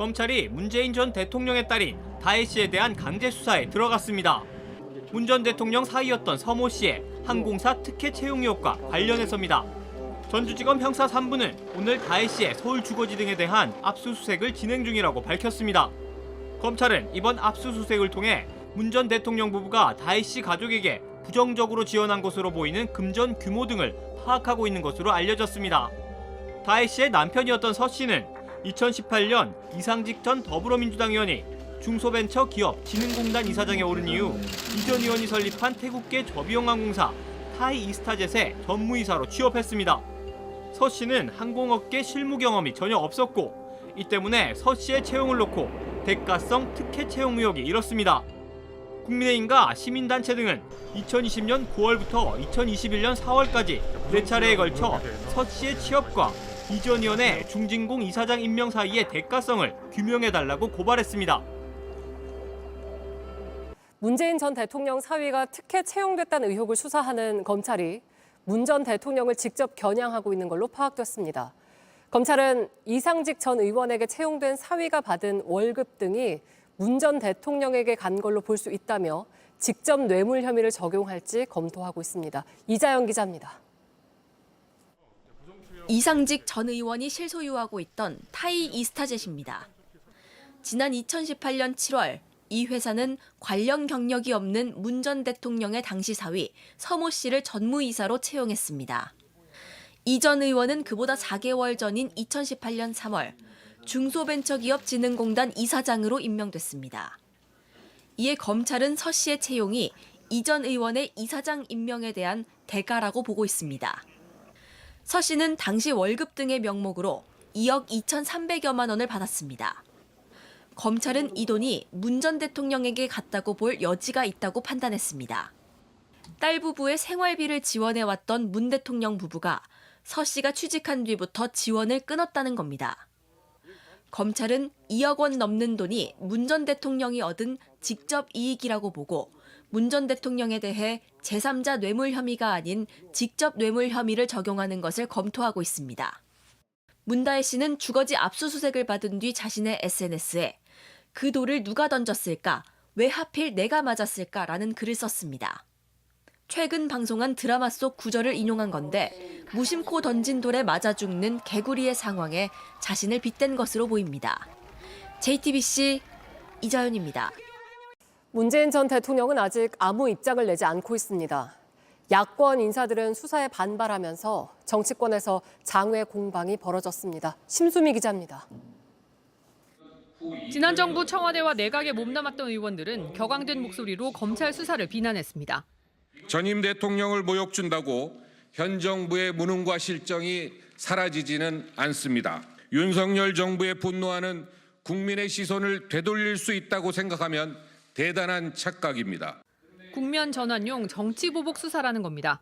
검찰이 문재인 전 대통령의 딸인 다혜 씨에 대한 강제 수사에 들어갔습니다. 문 전 대통령 사위였던 서모 씨의 항공사 특혜 채용 의혹과 관련해서입니다. 전주지검 형사 3부는 오늘 다혜 씨의 서울주거지 등에 대한 압수수색을 진행 중이라고 밝혔습니다. 검찰은 이번 압수수색을 통해 문 전 대통령 부부가 다혜 씨 가족에게 부정적으로 지원한 것으로 보이는 금전 규모 등을 파악하고 있는 것으로 알려졌습니다. 다혜 씨의 남편이었던 서 씨는 2018년 이상직 전 더불어민주당 의원이 중소벤처기업진흥공단 이사장에 오른 이후 이 전 의원이 설립한 태국계 저비용항공사 타이이스타젯의 전무이사로 취업했습니다. 서 씨는 항공업계 실무 경험이 전혀 없었고 이 때문에 서 씨의 채용을 놓고 대가성 특혜 채용 의혹이 일었습니다. 국민의힘과 시민단체 등은 2020년 9월부터 2021년 4월까지 4차례에 걸쳐 서 씨의 취업과 이 전 의원의 중진공 이사장 임명 사이의 대가성을 규명해달라고 고발했습니다. 문재인 전 대통령 사위가 특혜 채용됐다는 의혹을 수사하는 검찰이 문 전 대통령을 직접 겨냥하고 있는 걸로 파악됐습니다. 검찰은 이상직 전 의원에게 채용된 사위가 받은 월급 등이 문 전 대통령에게 간 걸로 볼 수 있다며 직접 뇌물 혐의를 적용할지 검토하고 있습니다. 이자영 기자입니다. 이상직 전 의원이 실소유하고 있던 타이이스타젯입니다. 지난 2018년 7월 이 회사는 관련 경력이 없는 문 전 대통령의 당시 사위 서모 씨를 전무이사로 채용했습니다. 이 전 의원은 그보다 4개월 전인 2018년 3월 중소벤처기업진흥공단 이사장으로 임명됐습니다. 이에 검찰은 서 씨의 채용이 이 전 의원의 이사장 임명에 대한 대가라고 보고 있습니다. 서 씨는 당시 월급 등의 명목으로 2억 2,300여만 원을 받았습니다. 검찰은 이 돈이 문 전 대통령에게 갔다고 볼 여지가 있다고 판단했습니다. 딸 부부의 생활비를 지원해왔던 문 대통령 부부가 서 씨가 취직한 뒤부터 지원을 끊었다는 겁니다. 검찰은 2억 원 넘는 돈이 문 전 대통령이 얻은 직접 이익이라고 보고 문 전 대통령에 대해 제3자 뇌물 혐의가 아닌 직접 뇌물 혐의를 적용하는 것을 검토하고 있습니다. 문다혜 씨는 주거지 압수수색을 받은 뒤 자신의 SNS에 그 돌을 누가 던졌을까? 왜 하필 내가 맞았을까라는 글을 썼습니다. 최근 방송한 드라마 속 구절을 인용한 건데 무심코 던진 돌에 맞아 죽는 개구리의 상황에 자신을 빗댄 것으로 보입니다. JTBC 이자연입니다. 문재인 전 대통령은 아직 아무 입장을 내지 않고 있습니다. 야권 인사들은 수사에 반발하면서 정치권에서 장외 공방이 벌어졌습니다. 심수미 기자입니다. 지난 정부 청와대와 내각에 몸담았던 의원들은 격앙된 목소리로 검찰 수사를 비난했습니다. 전임 대통령을 모욕 준다고 현 정부의 무능과 실정이 사라지지는 않습니다. 윤석열 정부에 분노하는 국민의 시선을 되돌릴 수 있다고 생각하면 대단한 착각입니다. 국면 전환용 정치보복 수사라는 겁니다.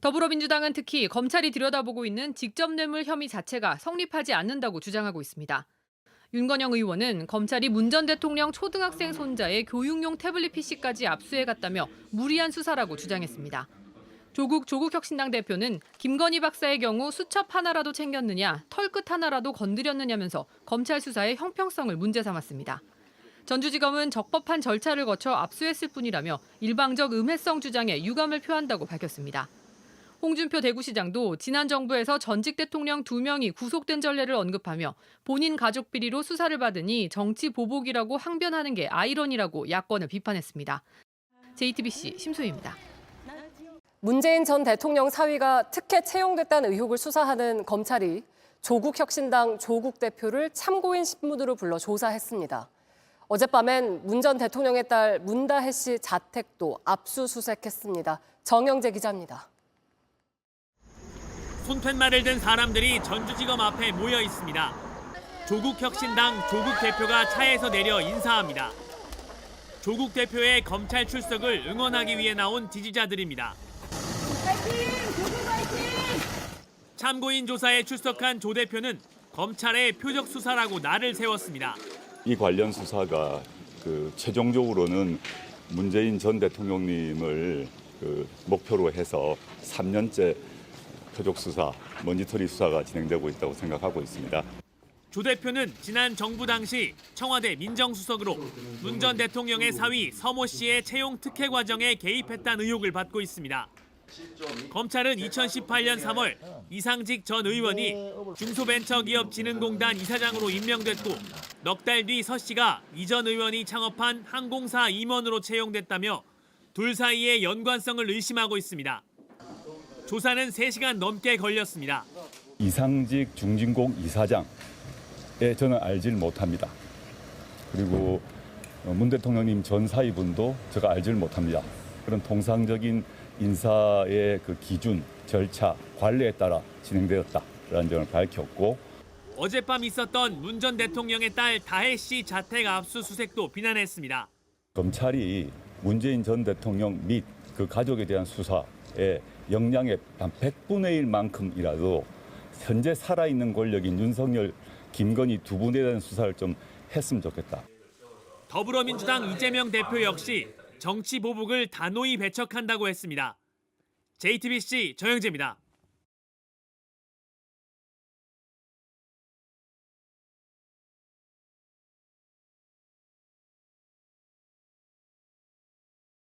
더불어민주당은 특히 검찰이 들여다보고 있는 직접 뇌물 혐의 자체가 성립하지 않는다고 주장하고 있습니다. 윤건영 의원은 검찰이 문 전 대통령 초등학생 손자의 교육용 태블릿 PC까지 압수해갔다며 무리한 수사라고 주장했습니다. 조국혁신당 대표는 김건희 박사의 경우 수첩 하나라도 챙겼느냐, 털끝 하나라도 건드렸느냐면서 검찰 수사의 형평성을 문제 삼았습니다. 전주지검은 적법한 절차를 거쳐 압수했을 뿐이라며 일방적 음해성 주장에 유감을 표한다고 밝혔습니다. 홍준표 대구시장도 지난 정부에서 전직 대통령 2명이 구속된 전례를 언급하며 본인 가족 비리로 수사를 받으니 정치 보복이라고 항변하는 게 아이러니라고 야권을 비판했습니다. JTBC 심수희입니다. 문재인 전 대통령 사위가 특혜 채용됐다는 의혹을 수사하는 검찰이 조국혁신당 조국 대표를 참고인 신분으로 불러 조사했습니다. 어젯밤엔 문 전 대통령의 딸 문다혜 씨 자택도 압수수색했습니다. 정영재 기자입니다. 손팻말을 든 사람들이 전주지검 앞에 모여 있습니다. 조국혁신당 조국 대표가 차에서 내려 인사합니다. 조국 대표의 검찰 출석을 응원하기 위해 나온 지지자들입니다. 파이팅! 조국 파이팅! 참고인 조사에 출석한 조 대표는 검찰의 표적 수사라고 날을 세웠습니다. 이 관련 수사가 최종적으로는 문재인 전 대통령님을 목표로 해서 3년째 표적 수사, 모니터링 수사가 진행되고 있다고 생각하고 있습니다. 조 대표는 지난 정부 당시 청와대 민정수석으로 문 전 대통령의 사위 서모 씨의 채용 특혜 과정에 개입했다는 의혹을 받고 있습니다. 검찰은 2018년 3월 이상직 전 의원이 중소벤처기업진흥공단 이사장으로 임명됐고 넉 달 뒤 서 씨가 이 전 의원이 창업한 항공사 임원으로 채용됐다며 둘 사이의 연관성을 의심하고 있습니다. 조사는 3시간 넘게 걸렸습니다. 이상직 중진공 이사장에 저는 알질 못합니다. 그리고 문 대통령님 전 사위분도 제가 알질 못합니다. 그런 통상적인 인사의 그 기준, 절차, 관례에 따라 진행되었다라는 점을 밝혔고 어젯밤 있었던 문 전 대통령의 딸 다혜 씨 자택 압수수색도 비난했습니다. 검찰이 문재인 전 대통령 및 그 가족에 대한 수사에 역량의 한 100분의 1만큼이라도 현재 살아있는 권력인 윤석열, 김건희 두 분에 대한 수사를 좀 했으면 좋겠다. 더불어민주당 이재명 대표 역시 정치 보복을 단호히 배척한다고 했습니다. JTBC 정영재입니다.